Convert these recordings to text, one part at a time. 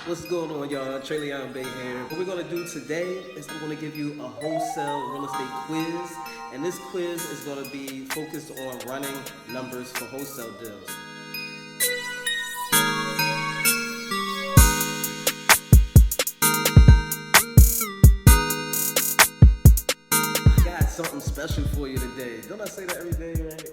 What's going on, y'all? Tre'Leon Bay here. What we're gonna do today is we're gonna give you a wholesale real estate quiz, and this quiz is gonna be focused on running numbers for wholesale deals. I got something special for you today. Don't I say that every day, right?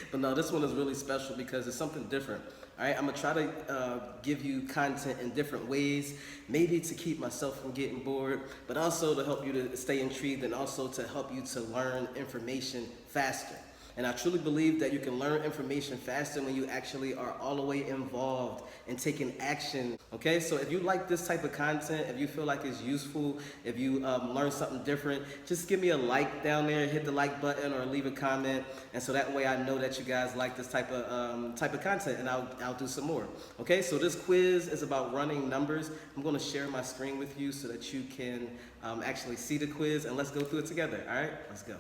But no, this one is really special because it's something different. All right, I'm gonna try to give you content in different ways, maybe to keep myself from getting bored, but also to help you to stay intrigued and also to help you to learn information faster. And I truly believe that you can learn information faster when you actually are all the way involved and taking action. Okay, so if you like this type of content, if you feel like it's useful, if you learn something different, just give me a like down there, hit the like button, or leave a comment, and so that way I know that you guys like this type of content, and I'll do some more. Okay, so this quiz is about running numbers. I'm going to share my screen with you so that you can actually see the quiz, and let's go through it together. All right, let's go.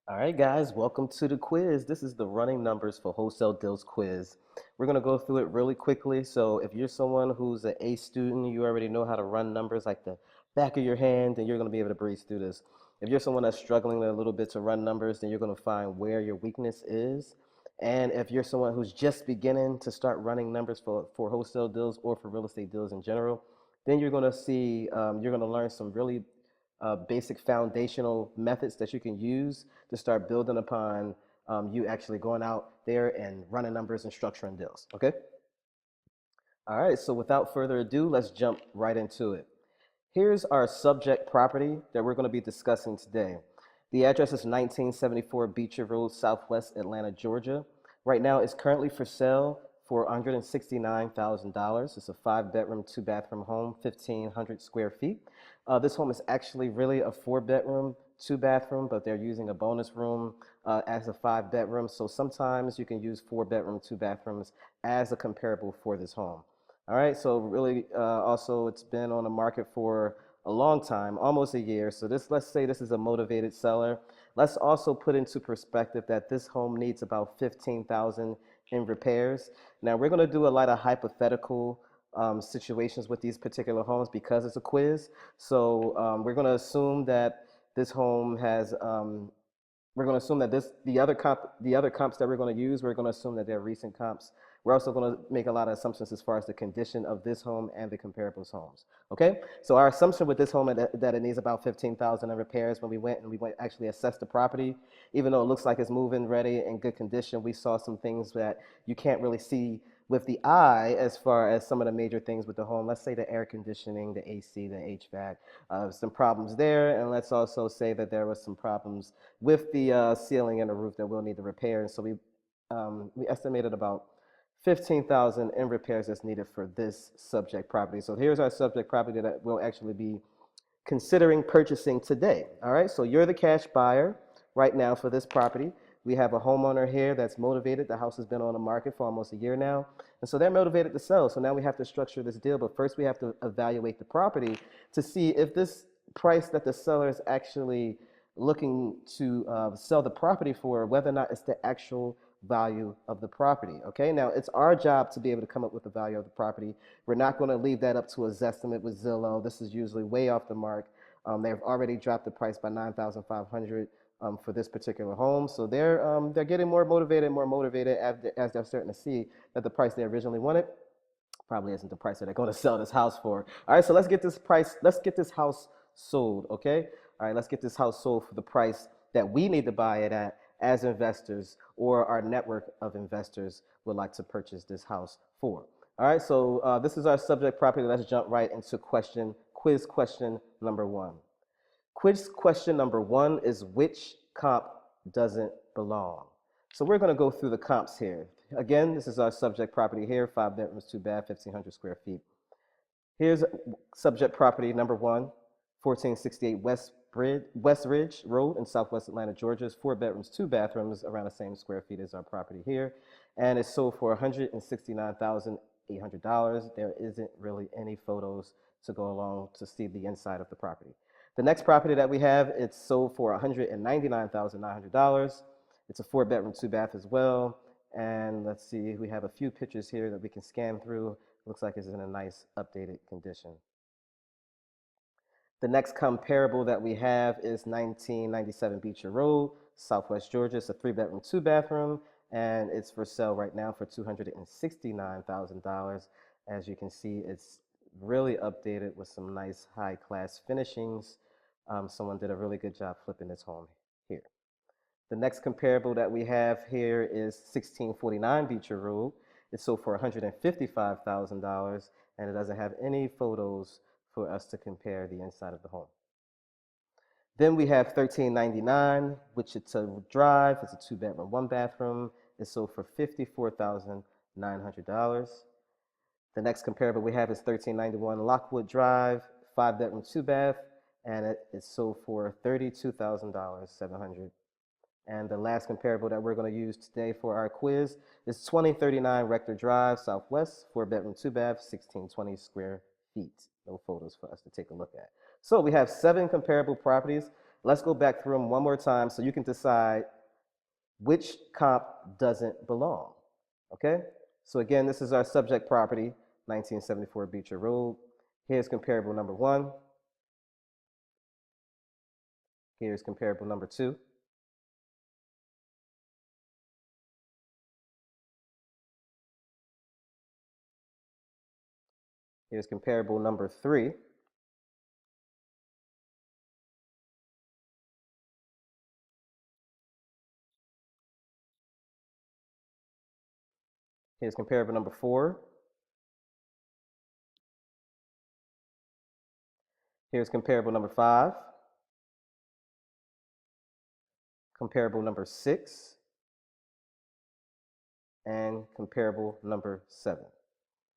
All right, guys, welcome to the quiz. This is the running numbers for wholesale deals quiz. We're going to go through it really quickly. So if you're someone who's an A student, you already know how to run numbers like the back of your hand, then you're going to be able to breeze through this. If you're someone that's struggling a little bit to run numbers, then you're going to find where your weakness is. And if you're someone who's just beginning to start running numbers for wholesale deals or for real estate deals in general, then you're going to see, you're going to learn some really basic foundational methods that you can use to start building upon you actually going out there and running numbers and structuring deals. Okay. All right. So without further ado, let's jump right into it. Here's our subject property that we're going to be discussing today. The address is 1974 Beecher Road, Southwest Atlanta, Georgia. Right now, it's currently for sale for $169,000. It's a 5-bedroom, 2-bathroom home, 1,500 square feet. This home is actually really a 4-bedroom, 2-bathroom, but they're using a bonus room as a 5-bedroom. So sometimes you can use 4-bedroom, 2 bathrooms as a comparable for this home. All right, so really, also it's been on the market for a long time, almost a year. So let's say this is a motivated seller. Let's also put into perspective that this home needs about 15,000 in repairs. Now we're going to do a lot of hypothetical situations with these particular homes because it's a quiz. So we're going to assume that this home has we're going to assume that the other comps that we're going to use, we're going to assume that they're recent comps. We're also going to make a lot of assumptions as far as the condition of this home and the comparables homes. Okay, so our assumption with this home is that it needs about 15,000 in repairs. When we went and we went actually assess the property, even though it looks like it's moving ready in good condition, we saw some things that you can't really see with the eye as far as some of the major things with the home. Let's say the air conditioning, the AC, the HVAC, some problems there. And let's also say that there was some problems with the ceiling and the roof that we'll need to repair. And so we estimated about 15,000 in repairs that's needed for this subject property. So here's our subject property that we'll actually be considering purchasing today. All right, so you're the cash buyer right now for this property. We have a homeowner here that's motivated. The house has been on the market for almost a year now. And so they're motivated to sell. So now we have to structure this deal. But first we have to evaluate the property to see if this price that the seller is actually looking to sell the property for, whether or not it's the actual value of the property. Okay, now it's our job to be able to come up with the value of the property. We're not going to leave that up to a Zestimate with Zillow. This is usually way off the mark. They've already dropped the price by 9,500 for this particular home. So they're getting more motivated as they're starting to see that the price they originally wanted probably isn't the price that they're going to sell this house for. All right, so let's get this house sold. Okay, all right, let's get this house sold for the price that we need to buy it at as investors, or our network of investors would like to purchase this house for. All right, so this is our subject property. Let's jump right into quiz question number one. Quiz question number one is, which comp doesn't belong? So we're going to go through the comps here. Again, this is our subject property here, 5 bedrooms, 2 bath, 1,500 square feet. Here's subject property number one, 1468 West Ridge Road in Southwest Atlanta, Georgia. It's 4 bedrooms, 2 bathrooms, around the same square feet as our property here. And it's sold for $169,800. There isn't really any photos to go along to see the inside of the property. The next property that we have, it's sold for $199,900. It's a 4 bedroom, 2 bath as well. And let's see, we have a few pictures here that we can scan through Looks like it's in a nice updated condition. The next comparable that we have is 1997 Beecher Road, Southwest Georgia. It's a 3-bedroom, 2-bathroom, and it's for sale right now for $269,000. As you can see, it's really updated with some nice high-class finishings. Someone did a really good job flipping this home here. The next comparable that we have here is 1649 Beecher Road. It's sold for $155,000, and it doesn't have any photos for us to compare the inside of the home. Then we have 1399 Wichita Drive. It's a 2-bedroom, 1-bathroom. It's sold for $54,900. The next comparable we have is 1391 Lockwood Drive, 5-bedroom, 2-bath, and it's sold for $32,700. And the last comparable that we're going to use today for our quiz is 2039 Rector Drive, Southwest, 4-bedroom, 2-bath, 1620 square feet. No photos for us to take a look at. So we have 7 comparable properties. Let's go back through them one more time so you can decide which comp doesn't belong. Okay? So again, this is our subject property, 1974 Beecher Road. Here's comparable number 1. Here's comparable number 2. Here's comparable number 3. Here's comparable number 4. Here's comparable number 5. Comparable number 6. And comparable number 7.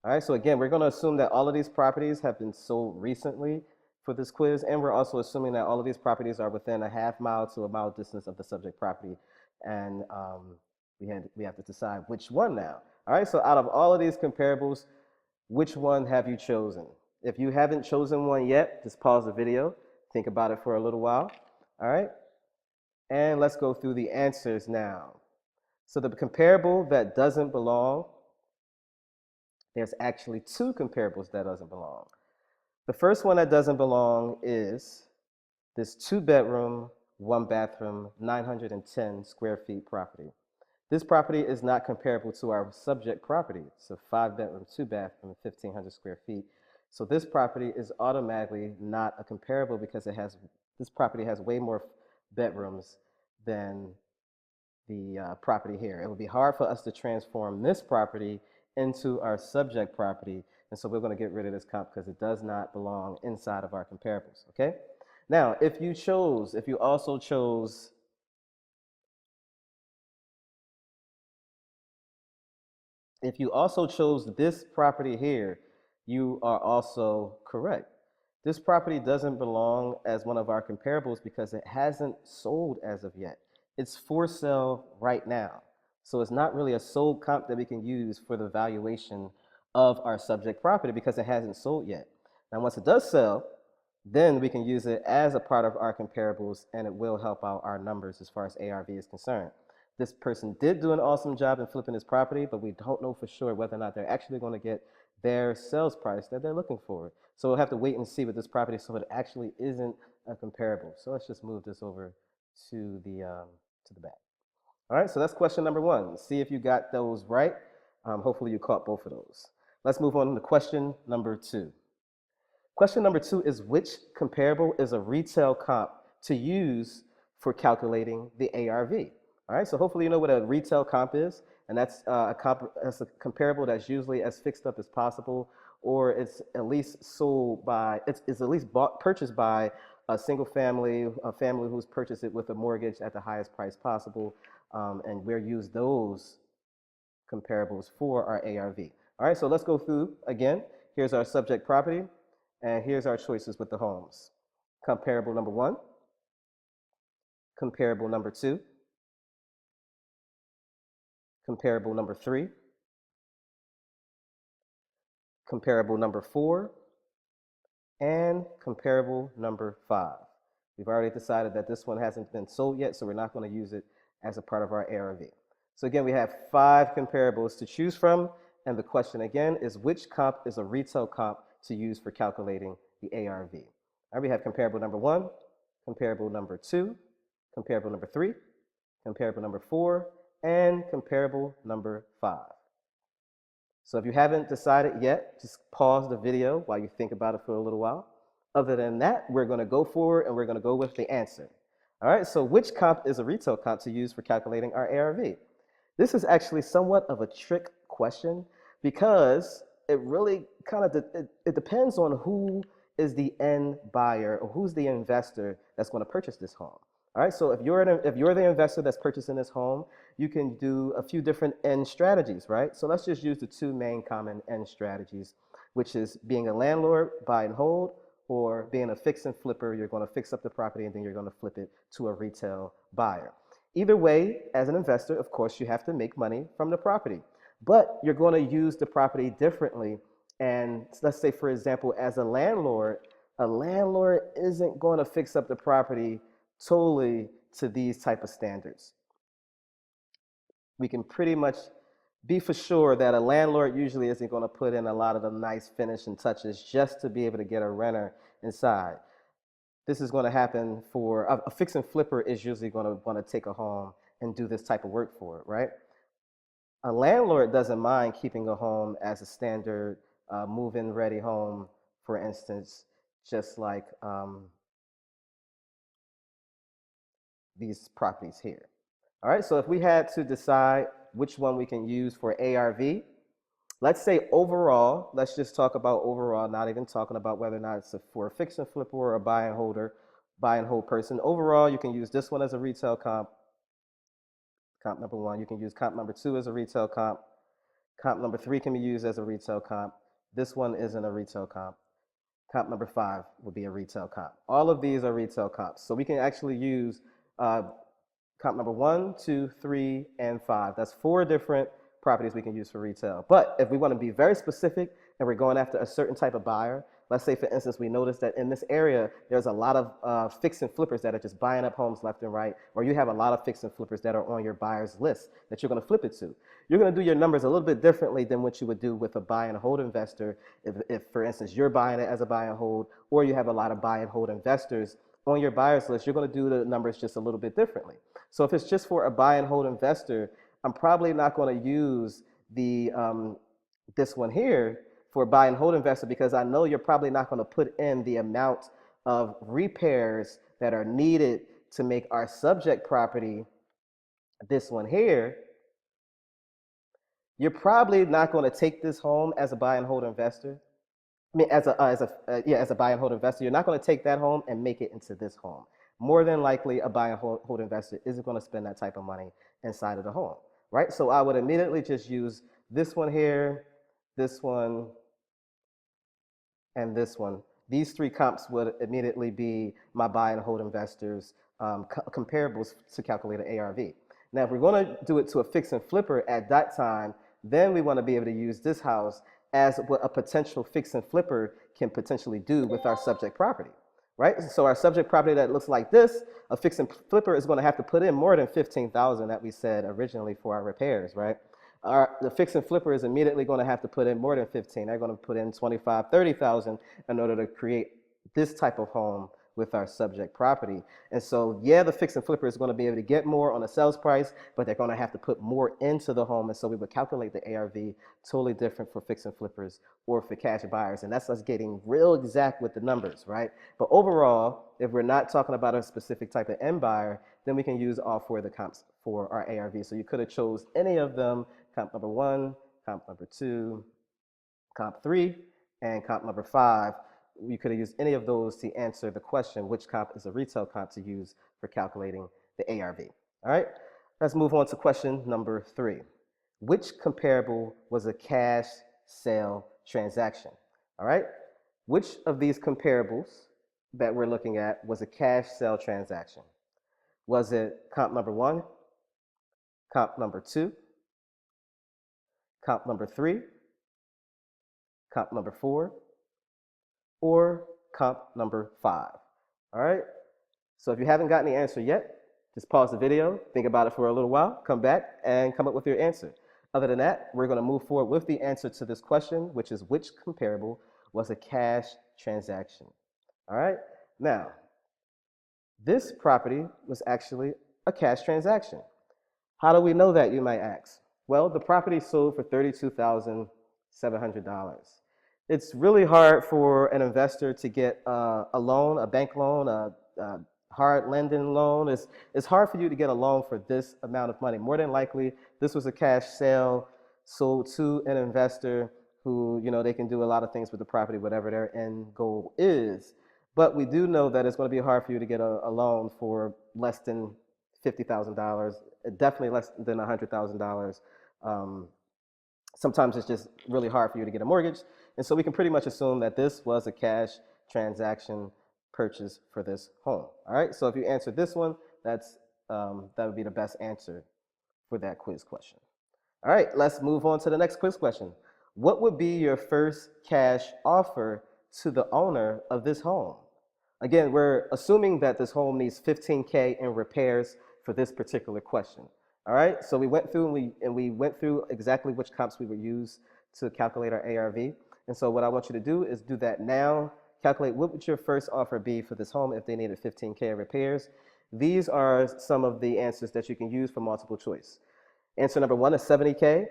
All right, so again, we're going to assume that all of these properties have been sold recently for this quiz, and we're also assuming that all of these properties are within a half-mile to a mile distance of the subject property, and we have to decide which one now. All right, so out of all of these comparables, which one have you chosen? If you haven't chosen one yet, just pause the video, think about it for a little while. All right, and let's go through the answers now. So the comparable that doesn't belong, there's actually 2 comparables that doesn't belong. The first one that doesn't belong is this 2-bedroom, 1-bathroom, 910 square feet property. This property is not comparable to our subject property. It's a 5-bedroom, 2-bathroom, 1,500 square feet. So this property is automatically not a comparable because this property has way more bedrooms than the property here. It would be hard for us to transform this property into our subject property, and so we're going to get rid of this comp because it does not belong inside of our comparables, okay? Now, if you also chose this property here, you are also correct. This property doesn't belong as one of our comparables because it hasn't sold as of yet. It's for sale right now. So it's not really a sold comp that we can use for the valuation of our subject property because it hasn't sold yet. Now, once it does sell, then we can use it as a part of our comparables, and it will help out our numbers as far as ARV is concerned. This person did do an awesome job in flipping this property, but we don't know for sure whether or not they're actually going to get their sales price that they're looking for. So we'll have to wait and see with this property so it actually isn't a comparable. So let's just move this over to the back. All right, so that's question number 1. See if you got those right. Hopefully you caught both of those. Let's move on to question number 2. Question number 2 is which comparable is a retail comp to use for calculating the ARV? All right, so hopefully you know what a retail comp is, and that's a comparable that's usually as fixed up as possible, or it's at least purchased by a single family, a family who's purchased it with a mortgage at the highest price possible, and we'll use those comparables for our ARV. All right, so let's go through again. Here's our subject property, and here's our choices with the homes. Comparable number 1, comparable number 2, comparable number 3, comparable number 4, and comparable number 5. We've already decided that this one hasn't been sold yet, so we're not going to use it as a part of our ARV. So again, we have 5 comparables to choose from, And the question again is, which comp is a retail comp to use for calculating the ARV? All right, we have comparable number 1, comparable number 2, comparable number 3, comparable number 4, and comparable number 5. So if you haven't decided yet, just pause the video while you think about it for a little while. Other than that, we're going to go forward and we're going to go with the answer. All right, so which comp is a retail comp to use for calculating our ARV? This is actually somewhat of a trick question because it really kind of it depends on who is the end buyer or who's the investor that's going to purchase this home. All right, so if you're the investor that's purchasing this home, you can do a few different end strategies, right? So let's just use the two main common end strategies, which is being a landlord, buy and hold, or being a fix and flipper. You're going to fix up the property and then you're going to flip it to a retail buyer. Either way, as an investor, of course, you have to make money from the property, but you're going to use the property differently. And let's say, for example, as a landlord isn't going to fix up the property totally to these type of standards. We can pretty much be for sure that a landlord usually isn't going to put in a lot of the nice finishing touches just to be able to get a renter inside. This is going to happen for a fix and flipper is usually going to want to take a home and do this type of work for it, right? A landlord doesn't mind keeping a home as a standard move-in ready home, for instance, just like these properties here. All right, so if we had to decide which one we can use for ARV, let's say overall, let's just talk about overall, not even talking about whether or not it's for a fix and flipper or a buy and hold person. Overall, you can use this one as a retail comp, comp number 1. You can use comp number 2 as a retail comp. Comp number 3 can be used as a retail comp. This one isn't a retail comp. Comp number 5 would be a retail comp. All of these are retail comps. So we can actually use comp number 1, 2, 3, and 5. That's 4 different properties we can use for retail. But if we want to be very specific and we're going after a certain type of buyer, let's say, for instance, we notice that in this area, there's a lot of fix and flippers that are just buying up homes left and right, or you have a lot of fix and flippers that are on your buyer's list that you're going to flip it to. You're going to do your numbers a little bit differently than what you would do with a buy and hold investor. If for instance, you're buying it as a buy and hold, or you have a lot of buy and hold investors on your buyer's list, you're going to do the numbers just a little bit differently. So if it's just for a buy and hold investor, I'm probably not going to use the this one here for a buy and hold investor because I know you're probably not going to put in the amount of repairs that are needed to make our subject property, this one here. You're probably not going to take this home as a buy and hold investor. I mean, as a buy and hold investor, you're not going to take that home and make it into this home. More than likely, a buy and hold investor isn't going to spend that type of money inside of the home, right? So I would immediately just use this one here, this one, and this one. These 3 comps would immediately be my buy and hold investors comparables to calculate an ARV. Now, if we're going to do it to a fix and flipper at that time, then we want to be able to use this house as what a potential fix and flipper can potentially do with our subject property, right? So our subject property that looks like this, a fix and flipper is going to have to put in more than $15,000 that we said originally for our repairs, right? The fix and flipper is immediately going to have to put in more than 15. They're going to put in 25, 30,000 in order to create this type of home with our subject property. And so, yeah, the fix and flipper is going to be able to get more on the sales price, but they're going to have to put more into the home. And so we would calculate the ARV totally different for fix and flippers or for cash buyers. And that's us getting real exact with the numbers, right? But overall, if we're not talking about a specific type of end buyer, then we can use all 4 of the comps for our ARV. So you could have chose any of them, comp number 1, comp number 2, comp 3, and comp number 5. You could have used any of those to answer the question, which comp is a retail comp to use for calculating the ARV. All right, let's move on to question number 3. Which comparable was a cash sale transaction? All right, which of these comparables that we're looking at was a cash sale transaction? Was it comp number 1, comp number 2, comp number 3, comp number 4, or comp number 5? All right, so if you haven't gotten the answer yet, just pause the video, think about it for a little while, come back and come up with your answer. Other than that, we're going to move forward with the answer to this question, which is which comparable was a cash transaction. All right. Now, this property was actually a cash transaction. How do we know that, you might ask? Well, the property sold for $32,700. It's really hard for an investor to get a loan, a bank loan, a hard lending loan. It's hard for you to get a loan for this amount of money. More than likely, this was a cash sale sold to an investor who, they can do a lot of things with the property, whatever their end goal is. But we do know that it's going to be hard for you to get a loan for less than $50,000, definitely less than $100,000. Um, Sometimes it's just really hard for you to get a mortgage. And so we can pretty much assume that this was a cash transaction purchase for this home. All right, so if you answer this one, that would be the best answer for that quiz question. All right, let's move on to the next quiz question. What would be your first cash offer to the owner of this home? Again, we're assuming that this home needs $15K in repairs for this particular question. All right, so we went through and we went through exactly which comps we would use to calculate our ARV. And so what I want you to do is do that now. Calculate what would your first offer be for this home if they needed $15K in repairs. These are some of the answers that you can use for multiple choice. Answer number 1 is $70K.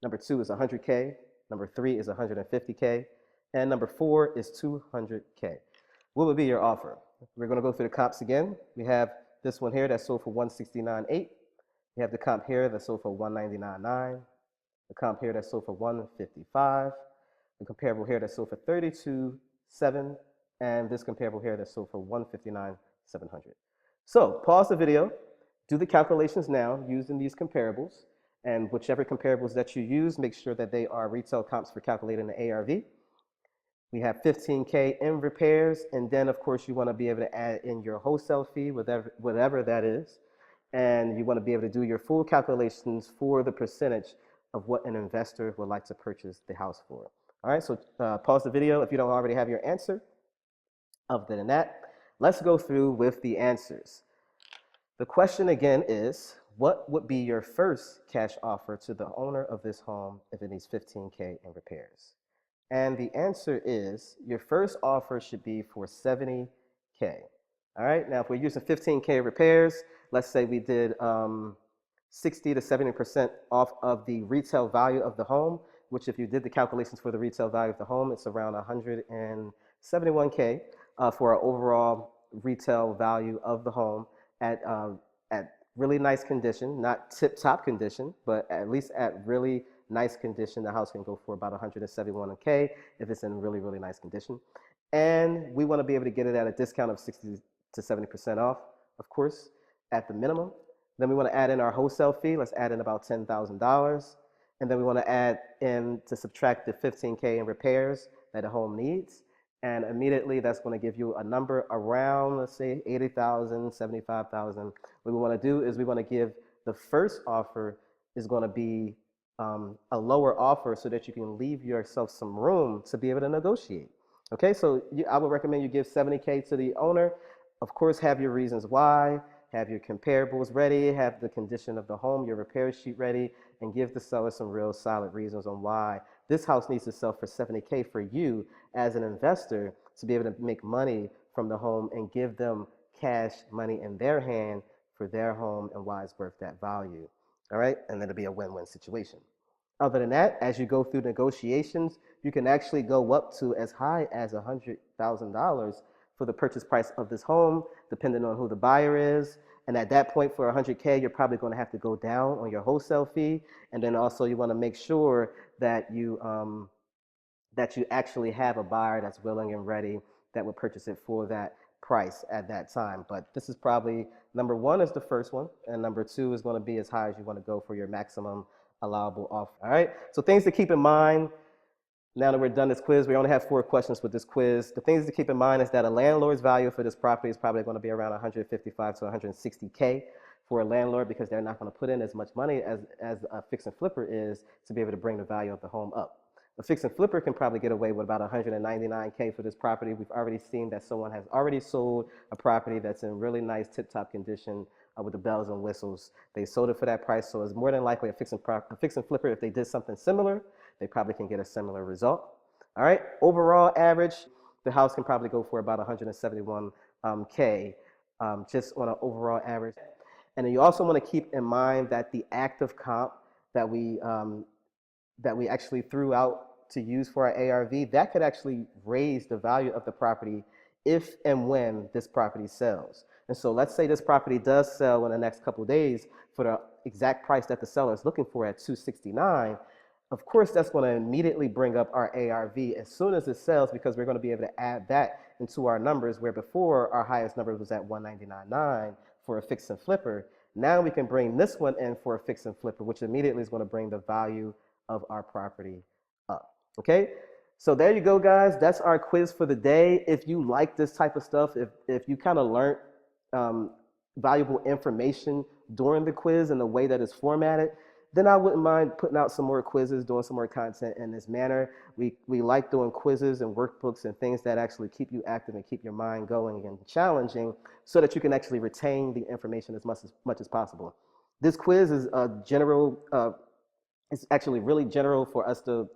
Number 2 is $100K. Number 3 is $150K. And number 4 is $200K. What would be your offer? We're going to go through the comps again. We have this one here that sold for $169,800. We have the comp here that sold for $199,900. The comp here that sold for $155,000. The comparable here that sold for $32,700. And this comparable here that sold for $159,700. So pause the video, do the calculations now using these comparables. And whichever comparables that you use, make sure that they are retail comps for calculating the ARV. We have $15K in repairs, and then of course you want to be able to add in your wholesale fee, whatever that is, and you want to be able to do your full calculations for the percentage of what an investor would like to purchase the house for. All right, so pause the video if you don't already have your answer. Other than that, let's go through with the answers. The question again is, what would be your first cash offer to the owner of this home if it needs $15K in repairs? And the answer is your first offer should be for $70K. All right, now if we're using $15K repairs, let's say we did 60 to 70% off of the retail value of the home, which if you did the calculations for the retail value of the home, it's around $171K for our overall retail value of the home at really nice condition, not tip-top condition, but at least at really nice condition. The house can go for about $171K if it's in really, really nice condition. And we want to be able to get it at a discount of 60 to 70% off, of course, at the minimum. Then we want to add in our wholesale fee. Let's add in about $10,000. And then we want to add in to subtract the $15K in repairs that the home needs. And immediately that's going to give you a number around, let's say, $80,000, $75,000. What we want to do is we want to give the first offer is going to be a lower offer so that you can leave yourself some room to be able to negotiate. Okay, so I would recommend you give $70K to the owner. Of course, have your reasons why, have your comparables ready, have the condition of the home, your repair sheet ready, and give the seller some real solid reasons on why this house needs to sell for $70K for you as an investor to be able to make money from the home and give them cash money in their hand for their home and why it's worth that value. All right, and then it'll be a win-win situation. Other than that, as you go through negotiations, you can actually go up to as high as $100,000 for the purchase price of this home, depending on who the buyer is. And at that point, for $100K, you're probably going to have to go down on your wholesale fee. And then also you want to make sure that you actually have a buyer that's willing and ready that would purchase it for that price at that time. But this is probably, number 1 is the first one, and number 2 is going to be as high as you want to go for your maximum allowable offer. All right, so things to keep in mind. Now that we're done this quiz, we only have 4 questions with this quiz. The things to keep in mind is that a landlord's value for this property is probably going to be around $155 to $160K for a landlord because they're not going to put in as much money as a fix and flipper is to be able to bring the value of the home up. A fix and flipper can probably get away with about $199K for this property. We've already seen that someone has already sold a property that's in really nice tip-top condition with the bells and whistles. They sold it for that price, so it's more than likely a fix and flipper. If they did something similar, they probably can get a similar result. All right, overall average, the house can probably go for about 171K, just on an overall average. And then you also want to keep in mind that the active comp that we actually threw out to use for our ARV, that could actually raise the value of the property if and when this property sells. And so let's say this property does sell in the next couple of days for the exact price that the seller is looking for at 269. Of course, that's going to immediately bring up our ARV as soon as it sells, because we're going to be able to add that into our numbers, where before our highest number was at 199.9 for a fix and flipper. Now we can bring this one in for a fix and flipper, which immediately is going to bring the value of our property up. Okay, so there you go, guys. That's our quiz for the day. If you like this type of stuff, if you kind of learned valuable information during the quiz and the way that it's formatted, then I wouldn't mind putting out some more quizzes, doing some more content in this manner. We like doing quizzes and workbooks and things that actually keep you active and keep your mind going and challenging, so that you can actually retain the information as much as possible. This quiz is a general, it's actually really general for us to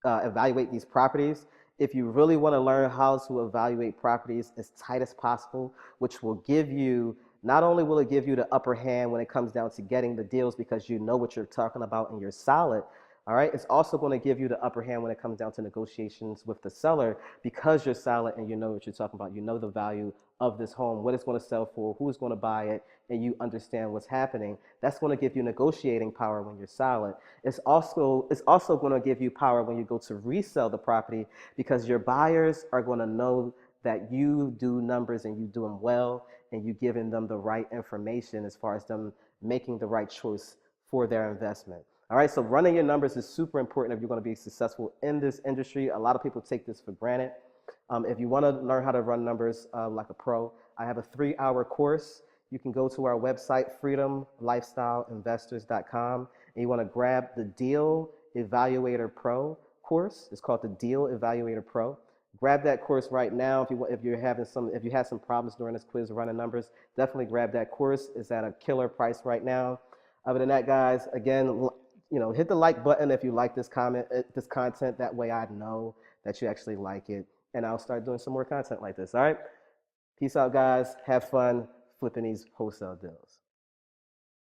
evaluate these properties. If you really want to learn how to evaluate properties as tight as possible, which will give you, not only will it give you the upper hand when it comes down to getting the deals because you know what you're talking about and you're solid, all right, it's also going to give you the upper hand when it comes down to negotiations with the seller, because you're solid and you know what you're talking about. You know the value of this home, what it's going to sell for, who's going to buy it, and you understand what's happening. That's going to give you negotiating power when you're solid. It's also going to give you power when you go to resell the property, because your buyers are going to know that you do numbers and you do them well, and you giving them the right information as far as them making the right choice for their investment. All right, so running your numbers is super important if you're going to be successful in this industry. A lot of people take this for granted. If you want to learn how to run numbers like a pro, I have a 3-hour course. You can go to our website, freedomlifestyleinvestors.com, and you want to grab the Deal Evaluator Pro course. It's called the Deal Evaluator Pro. Grab that course right now. If you had some problems during this quiz running numbers, definitely grab that course. It's at a killer price right now. Other than that, guys, again, hit the like button if you like this content. That way I know that you actually like it, and I'll start doing some more content like this. All right, peace out, guys. Have fun flipping these wholesale deals.